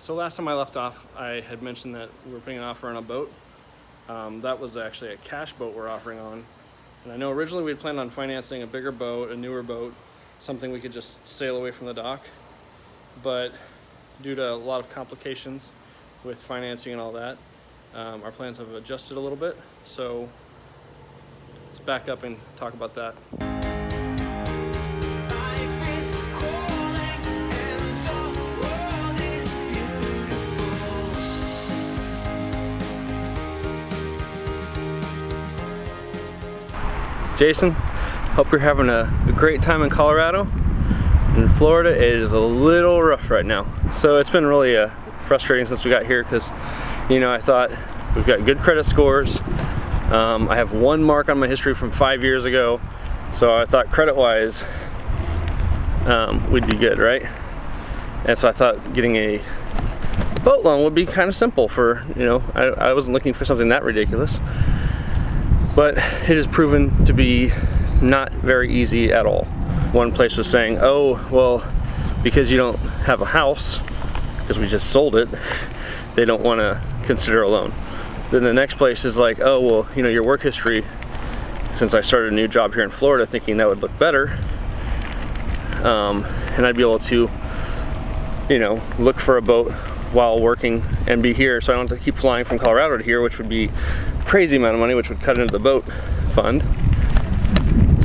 So last time I left off, I had mentioned that we were putting an offer on a boat. That was actually a cash boat we're offering on. And I know originally we had planned on financing a bigger boat, a newer boat, something we could just sail away from the dock. But due to a lot of complications with financing and all that, our plans have adjusted a little bit. So let's back up and talk about that. Jason, hope you're having a great time in Colorado. In Florida, it is a little rough right now. So it's been really frustrating since we got here because, you know, I thought we've got good credit scores. I have one mark on my history from 5 years ago. So I thought credit-wise, we'd be good, right? And so I thought getting a boat loan would be kind of simple for, you know, I wasn't looking for something that ridiculous. But it has proven to be not very easy at all. One place was saying, oh, well, because you don't have a house, because we just sold it, they don't want to consider a loan. Then the next place is like, oh, well, you know, your work history, since I started a new job here in Florida, thinking that would look better, and I'd be able to, you know, look for a boat while working and be here, so I don't have to keep flying from Colorado to here, which would be a crazy amount of money, which would cut into the boat fund.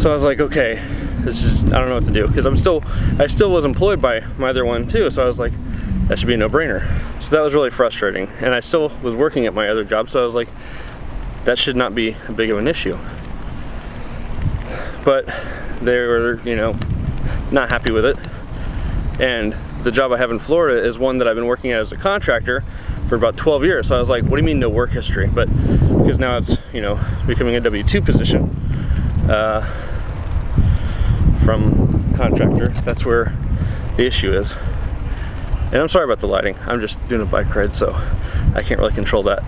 So I was like, okay, this is, I don't know what to do, because I still was employed by my other one too, so I was like, that should be a no-brainer. So that was really frustrating, and I still was working at my other job, so I was like, that should not be a big of an issue. But they were, you know, not happy with it, and the job I have in Florida is one that I've been working at as a contractor for about 12 years. So I was like, what do you mean no work history? But because now it's, you know, becoming a W-2 position from contractor, that's where the issue is. And I'm sorry about the lighting. I'm just doing a bike ride, so I can't really control that.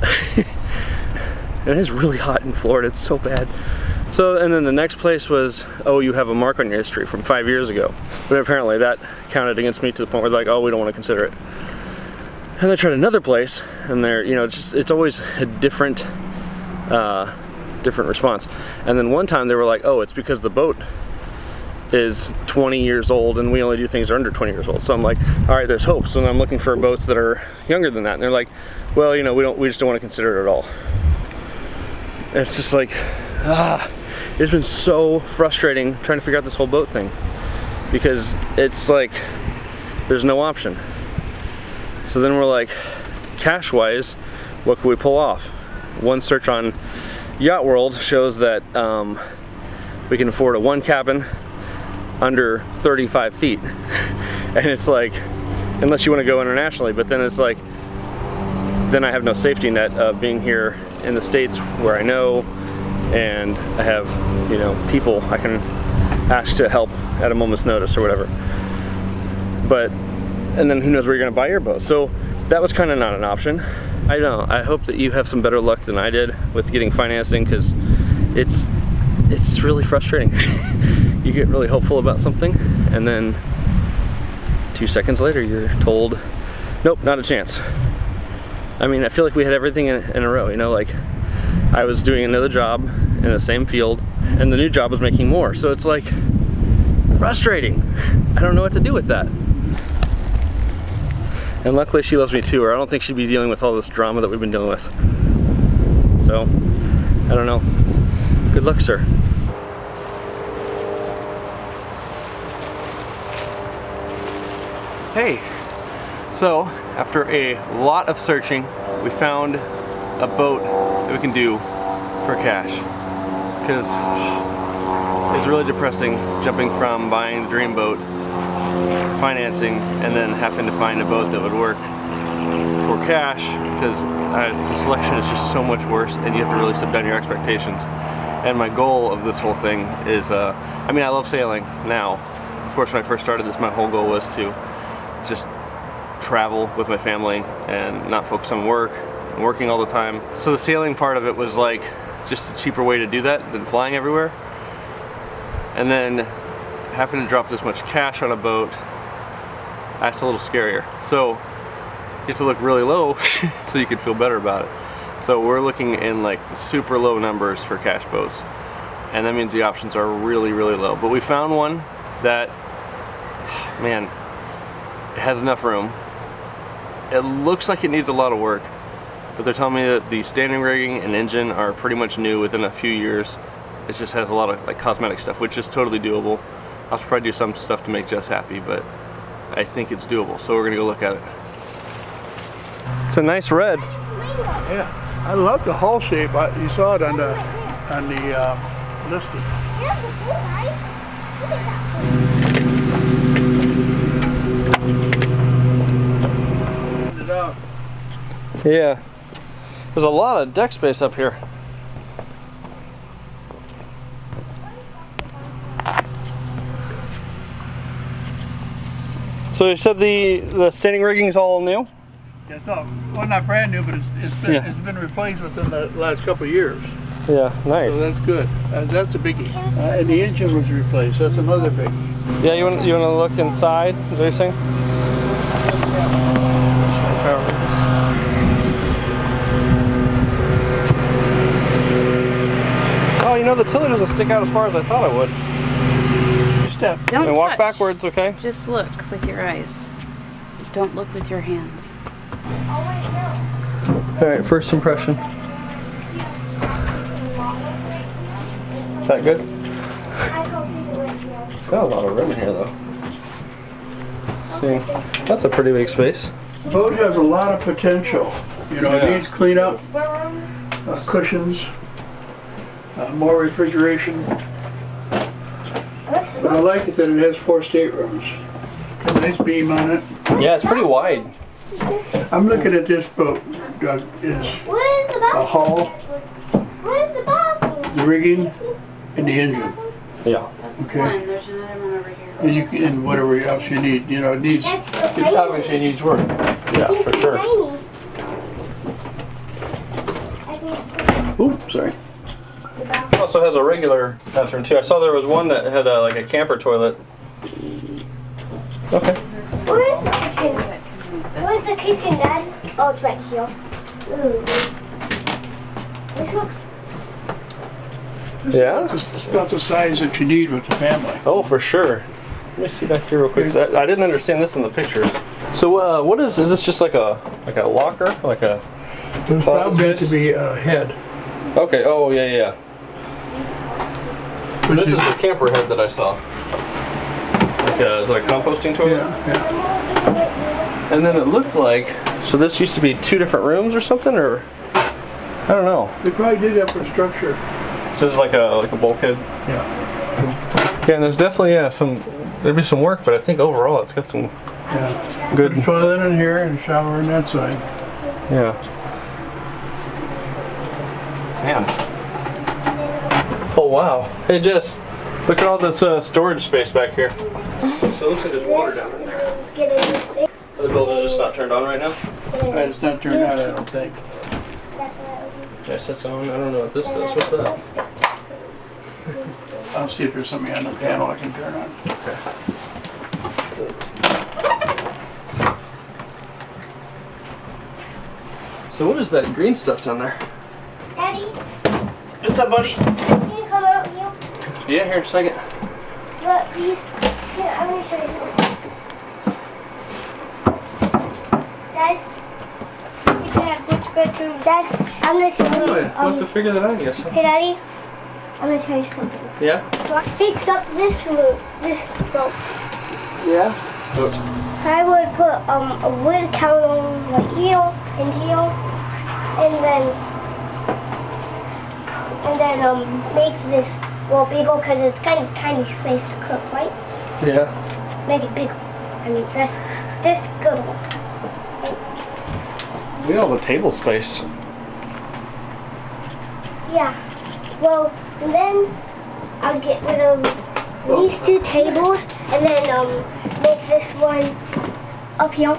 And it is really hot in Florida, it's so bad. So, and then the next place was, oh, you have a mark on your history from 5 years ago. But apparently that counted against me to the point where they're like, oh, we don't want to consider it. And I tried another place, and they're, you know, it's always a different response. And then one time they were like, oh, it's because the boat is 20 years old and we only do things that are under 20 years old. So I'm like, all right, there's hope. So then I'm looking for boats that are younger than that. And they're like, well, you know, we just don't want to consider it at all. And it's just like, it's been so frustrating trying to figure out this whole boat thing, because it's like there's no option. So then we're like, cash wise, what can we pull off? One search on Yacht World shows that we can afford a one cabin under 35 feet. And it's like, unless you want to go internationally, but then it's like, then I have no safety net of being here in the States where I know, and I have, you know, people I can ask to help at a moment's notice or whatever. But, and then who knows where you're gonna buy your boat. So that was kind of not an option. I don't know, I hope that you have some better luck than I did with getting financing, because it's really frustrating. You get really hopeful about something, and then 2 seconds later you're told, nope, not a chance. I mean, I feel like we had everything in a row, you know, like I was doing another job in the same field, and the new job was making more. So it's like frustrating. I don't know what to do with that. And luckily she loves me too, or I don't think she'd be dealing with all this drama that we've been dealing with. So, I don't know. Good luck, sir. Hey, so after a lot of searching, we found a boat that we can do for cash, because it's really depressing jumping from buying the dream boat, financing, and then having to find a boat that would work for cash, because the selection is just so much worse, and you have to really step down your expectations. And my goal of this whole thing is, I mean, I love sailing now. Of course, when I first started this, my whole goal was to just travel with my family and not focus on work and working all the time. So the sailing part of it was like just a cheaper way to do that than flying everywhere. And then having to drop this much cash on a boat, that's a little scarier. So have to look really low so you can feel better about it. So we're looking in like super low numbers for cash boats, and that means the options are really, really low. But we found one that, man, it has enough room. It looks like it needs a lot of work, but they're telling me that the standing rigging and engine are pretty much new within a few years. It just has a lot of like cosmetic stuff, which is totally doable. I'll probably do some stuff to make Jess happy, but I think it's doable. So we're gonna go look at it. It's a nice red. Yeah, I love the hull shape. You saw it on the listing. Yeah, there's a lot of deck space up here. So you said the standing rigging is all new? Yeah, it's all, well, not brand new, but it's been replaced within the last couple of years. Yeah, nice. So that's good. That's a biggie. And the engine was replaced. That's another biggie. Yeah, you want to look inside? Is that what you're saying? Oh, you know, the tiller doesn't stick out as far as I thought it would. Step. Don't and walk touch. Backwards, okay? Just look with your eyes. Don't look with your hands. Alright, first impression. Is that good? It's got a lot of room here though. See, that's a pretty big space. The boat has a lot of potential. You know, it needs cleanup, cushions, more refrigeration. But I like it that it has 4 staterooms. A nice beam on it. Yeah, it's pretty wide. I'm looking at this boat, Doug, is a hull, the rigging, and the engine. Yeah. That's Okay. one. There's another one over here. And you can, and whatever else you need. You know, it needs, it obviously needs work. Yeah, for sure. Ooh, sorry. It also has a regular bathroom too. I saw there was one that had like a camper toilet. Okay. Where's the kitchen? Where's the kitchen, Dad? Oh, it's right here. Ooh. This looks... Yeah? It's about the size that you need with the family. Oh, for sure. Let me see back here real quick. 'Cause I didn't understand this in the pictures. So, what is this? Just like a locker, like a There's closet probably meant to space? be a head. Okay. Oh, yeah, yeah. This is the camper head that I saw. Like a composting toilet. Yeah. And then it looked like, so this used to be 2 different rooms or something, or I don't know. They probably did that for structure. So this is like a bulkhead. Yeah. Yeah, and there's definitely there'd be some work, but I think overall it's got some Yeah. good. There's a toilet in here and a shower on that side. Yeah. Man. Oh wow. Hey Jess, look at all this storage space back here. So it looks like there's water down in there. The building's just not turned on right now? Right, it's not turned out, I don't think. Yes, that's on. I don't know what this does. What's that? I'll see if there's something on the panel I can turn on. Okay. So what is that green stuff down there? Daddy, What's up, buddy? can you come out here? Yeah, here in a second. Look, please. Here, I'm going to show you something. Dad? Hey, Dad, which bedroom? Dad, I'm going to tell you. Oh, yeah. We'll have to figure that out, I guess. Hey, Daddy, I'm going to tell you something. Yeah? So I fixed up this room, this boat. Yeah? Good. I would put a wood counter like here and here, and then make this bigger because it's kind of tiny space to cook, right? Yeah. Make it bigger. I mean, that's good one. We got all the table space. Yeah. Well, and then I'll get rid of these 2 tables and then make this one up here.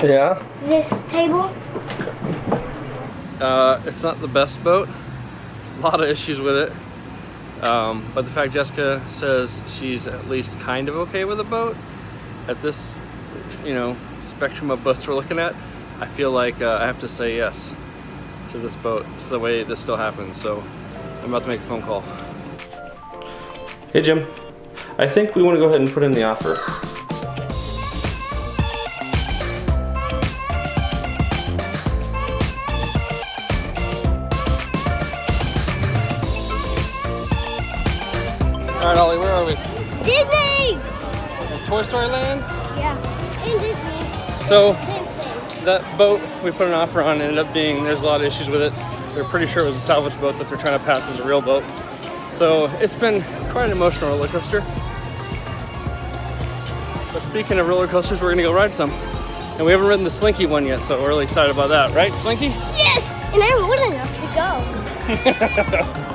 Yeah. This table. It's not the best boat. A lot of issues with it. But the fact Jessica says she's at least kind of okay with the boat at this, spectrum of boats we're looking at, I feel like I have to say yes to this boat. It's the way this still happens, so I'm about to make a phone call. Hey Jim, I think we want to go ahead and put in the offer. Alright Ollie, where are we? Disney! At Toy Story Land? Yeah, and Disney. So, Same thing. that boat we put an offer on ended up being, there's a lot of issues with it. They're pretty sure it was a salvage boat that they're trying to pass as a real boat. So it's been quite an emotional roller coaster. But speaking of roller coasters, we're gonna go ride some. And we haven't ridden the Slinky one yet, so we're really excited about that, right, Slinky? Yes! And I'm old enough to go.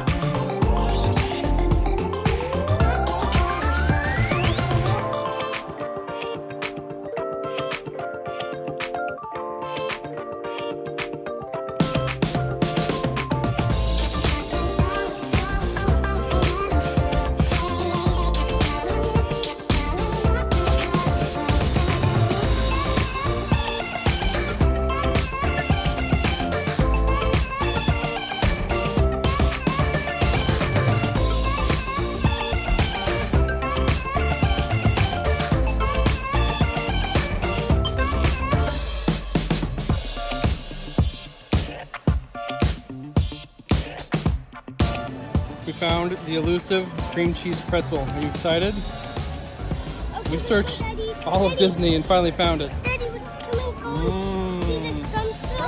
We found the elusive cream cheese pretzel. Are you excited? Okay, We searched Daddy, all of Daddy, Disney and finally found it. Daddy, come and go. See this sunset?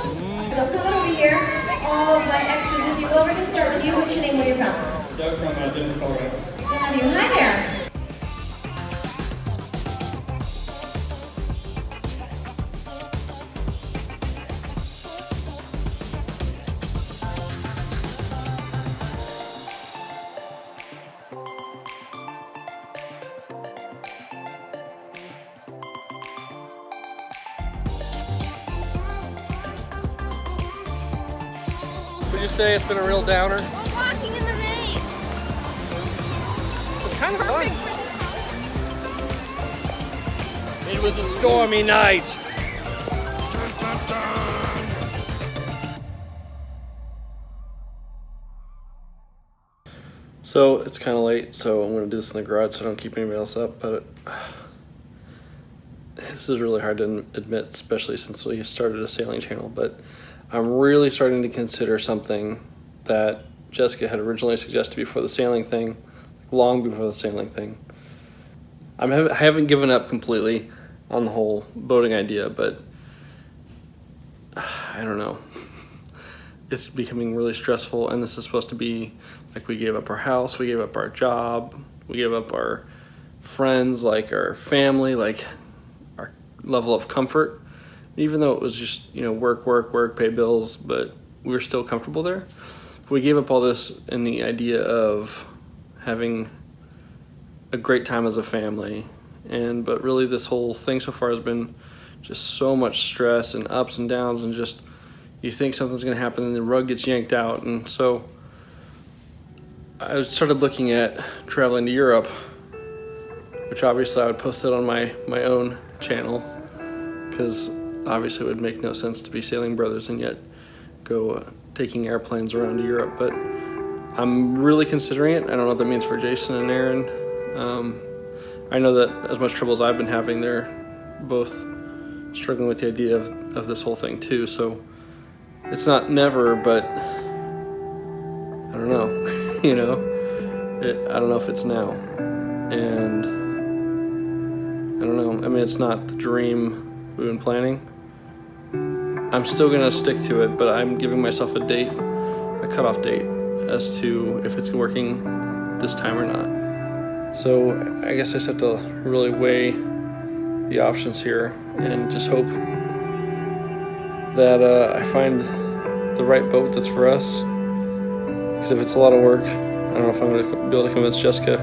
So come on over here. All of my extras, if you go over to start with you, what's your name, where you're from? Doug from Denver, Colorado. So have you, hi there. Would you say it's been a real downer? We're walking in the rain. It's kind of fun. It was a stormy night. So it's kind of late, so I'm going to do this in the garage so I don't keep anybody else up, but this is really hard to admit, especially since we started a sailing channel, but I'm really starting to consider something that Jessica had originally suggested before the sailing thing, long before the sailing thing. I haven't given up completely on the whole boating idea, but I don't know. It's becoming really stressful, and this is supposed to be like we gave up our house, we gave up our job, we gave up our friends, like our family, like our level of comfort. Even though it was just, you know, work, pay bills, but we were still comfortable there. We gave up all this in the idea of having a great time as a family. But really this whole thing so far has been just so much stress and ups and downs, and just you think something's gonna happen and the rug gets yanked out. And so I started looking at traveling to Europe, which obviously I would post it on my own channel, because obviously it would make no sense to be sailing brothers and yet go taking airplanes around to Europe. But I'm really considering it. I don't know what that means for Jason and Aaron. I know that as much trouble as I've been having, they're both struggling with the idea of this whole thing too. So it's not never, but I don't know. You know, I don't know if it's now. And I don't know. I mean, it's not the dream we've been planning. I'm still gonna stick to it, but I'm giving myself a date, a cutoff date, as to if it's working this time or not. So I guess I just have to really weigh the options here and just hope that I find the right boat that's for us. Because if it's a lot of work, I don't know if I'm gonna be able to convince Jessica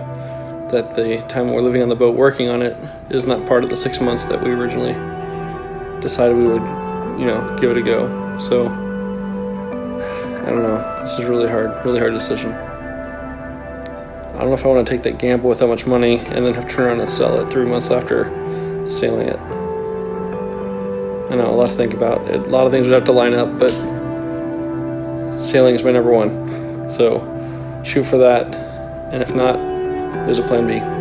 that the time we're living on the boat working on it is not part of the 6 months that we originally decided we would, you know, give it a go. So I don't know. This is really hard decision. I don't know if I want to take that gamble with that much money and then have to turn around and sell it 3 months after sailing it. I know, a lot to think about. A lot of things would have to line up, but sailing is my number one. So shoot for that, and if not, there's a plan B.